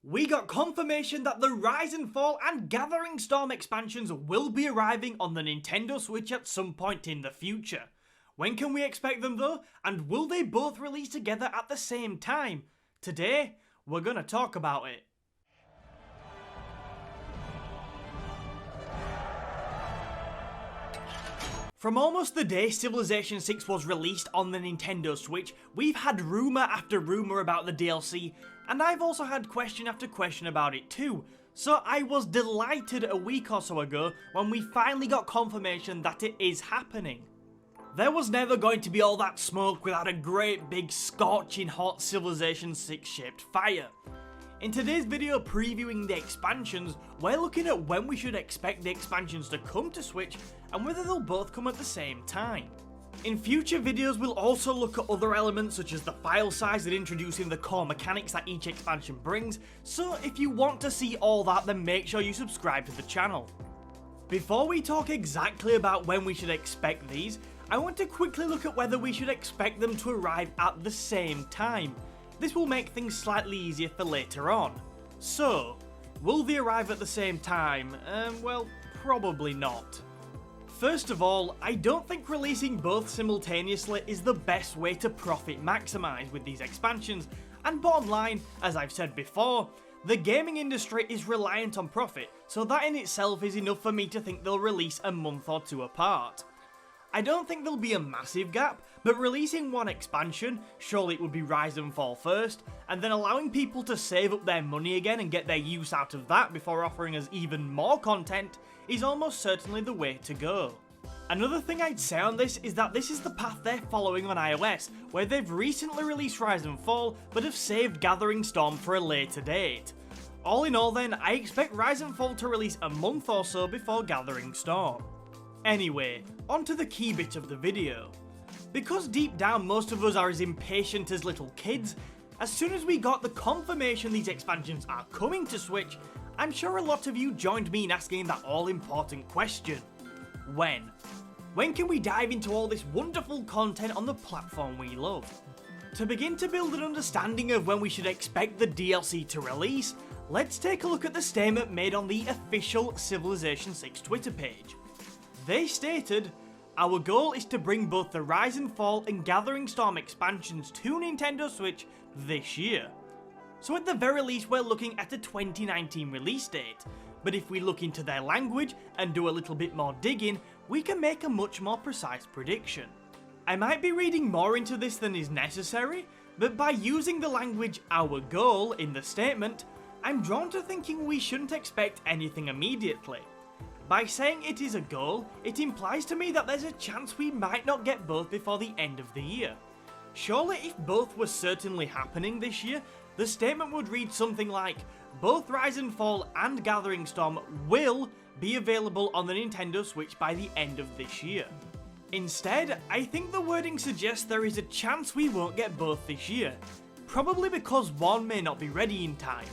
We got confirmation that the Rise and Fall and Gathering Storm expansions will be arriving on the Nintendo Switch at some point in the future. When can we expect them though, and will they both release together at the same time? Today, we're gonna talk about it. From almost the day Civilization 6 was released on the Nintendo Switch, we've had rumour after rumour about the DLC, and I've also had question after question about it too, so I was delighted a week or so ago when we finally got confirmation that it is happening. There was never going to be all that smoke without a great big scorching hot Civilization 6 shaped fire. In today's video previewing the expansions, we're looking at when we should expect the expansions to come to Switch and whether they'll both come at the same time. In future videos we'll also look at other elements such as the file size and introducing the core mechanics that each expansion brings, so if you want to see all that then make sure you subscribe to the channel. Before we talk exactly about when we should expect these, I want to quickly look at whether we should expect them to arrive at the same time. This will make things slightly easier for later on. So, will they arrive at the same time? Well, probably not. First of all, I don't think releasing both simultaneously is the best way to profit maximise with these expansions, and bottom line, as I've said before, the gaming industry is reliant on profit, so that in itself is enough for me to think they'll release a month or two apart. I don't think there'll be a massive gap, but releasing one expansion, surely it would be Rise and Fall first, and then allowing people to save up their money again and get their use out of that before offering us even more content, is almost certainly the way to go. Another thing I'd say on this is that this is the path they're following on iOS, where they've recently released Rise and Fall, but have saved Gathering Storm for a later date. All in all then, I expect Rise and Fall to release a month or so before Gathering Storm. Anyway, on to the key bit of the video. Because deep down most of us are as impatient as little kids, as soon as we got the confirmation these expansions are coming to Switch, I'm sure a lot of you joined me in asking that all-important question. When? When can we dive into all this wonderful content on the platform we love? To begin to build an understanding of when we should expect the DLC to release, let's take a look at the statement made on the official Civilization 6 Twitter page. They stated, "Our goal is to bring both the Rise and Fall and Gathering Storm expansions to Nintendo Switch this year." So at the very least we're looking at a 2019 release date, but if we look into their language and do a little bit more digging, we can make a much more precise prediction. I might be reading more into this than is necessary, but by using the language "our goal" in the statement, I'm drawn to thinking we shouldn't expect anything immediately. By saying it is a goal, it implies to me that there's a chance we might not get both before the end of the year. Surely if both were certainly happening this year, the statement would read something like, both Rise and Fall and Gathering Storm will be available on the Nintendo Switch by the end of this year. Instead, I think the wording suggests there is a chance we won't get both this year, probably because one may not be ready in time.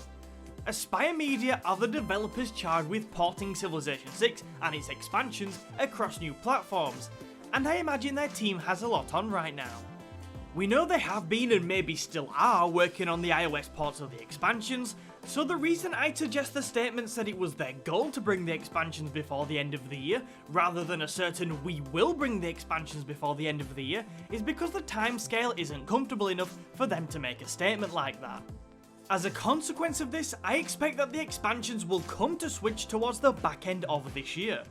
Aspyr Media are the developers charged with porting Civilization 6 and its expansions across new platforms, and I imagine their team has a lot on right now. We know they have been and maybe still are working on the iOS ports of the expansions, so the reason I'd suggest the statement said it was their goal to bring the expansions before the end of the year, rather than a certain "we will bring the expansions before the end of the year," is because the timescale isn't comfortable enough for them to make a statement like that. As a consequence of this, I expect that the expansions will come to Switch towards the back end of this year.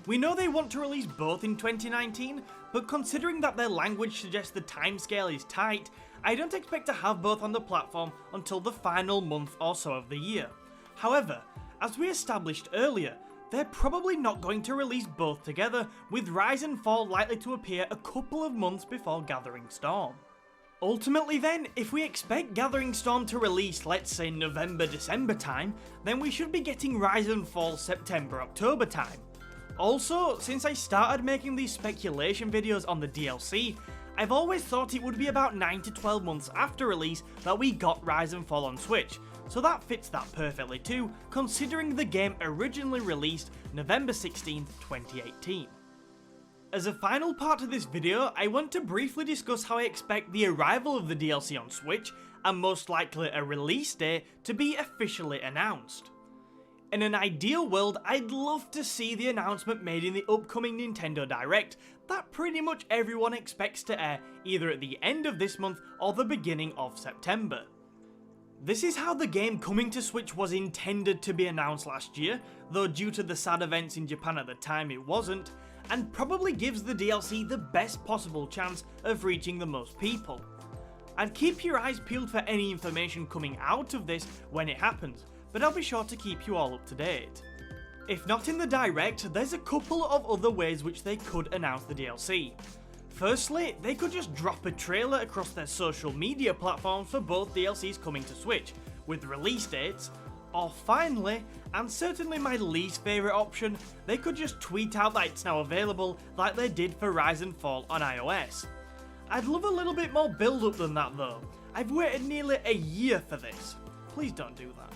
We know they want to release both in 2019, but considering that their language suggests the timescale is tight, I don't expect to have both on the platform until the final month or so of the year. However, as we established earlier, they're probably not going to release both together, with Rise and Fall likely to appear a couple of months before Gathering Storm. Ultimately then, if we expect Gathering Storm to release, let's say November-December time, then we should be getting Rise and Fall September-October time. Also, since I started making these speculation videos on the DLC, I've always thought it would be about 9 to 12 months after release that we got Rise and Fall on Switch, so that fits that perfectly too, considering the game originally released November 16th, 2018. As a final part of this video, I want to briefly discuss how I expect the arrival of the DLC on Switch, and most likely a release date to be officially announced. In an ideal world, I'd love to see the announcement made in the upcoming Nintendo Direct that pretty much everyone expects to air either at the end of this month or the beginning of September. This is how the game coming to Switch was intended to be announced last year, though due to the sad events in Japan at the time it wasn't, and probably gives the DLC the best possible chance of reaching the most people. I'd keep your eyes peeled for any information coming out of this when it happens, but I'll be sure to keep you all up to date. If not in the Direct, there's a couple of other ways which they could announce the DLC. Firstly, they could just drop a trailer across their social media platforms for both DLCs coming to Switch, with release dates, or finally, and certainly my least favourite option, they could just tweet out that it's now available like they did for Rise and Fall on iOS. I'd love a little bit more build up than that though. I've waited nearly a year for this. Please don't do that.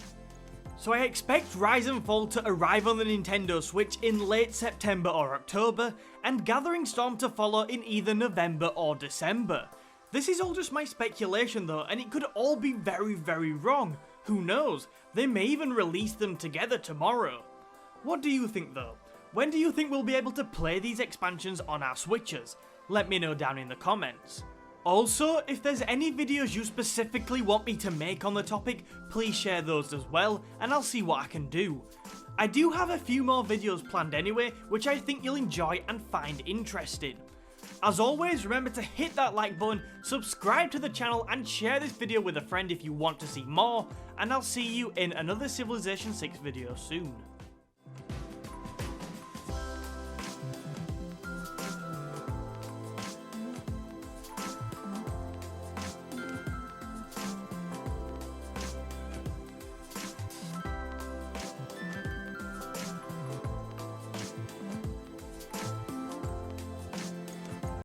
So I expect Rise and Fall to arrive on the Nintendo Switch in late September or October, and Gathering Storm to follow in either November or December. This is all just my speculation though, and it could all be very wrong. Who knows? They may even release them together tomorrow. What do you think though? When do you think we'll be able to play these expansions on our Switches? Let me know down in the comments. Also, if there's any videos you specifically want me to make on the topic, please share those as well, and I'll see what I can do. I do have a few more videos planned anyway, which I think you'll enjoy and find interesting. As always, remember to hit that like button, subscribe to the channel, and share this video with a friend if you want to see more, and I'll see you in another Civilization 6 video soon.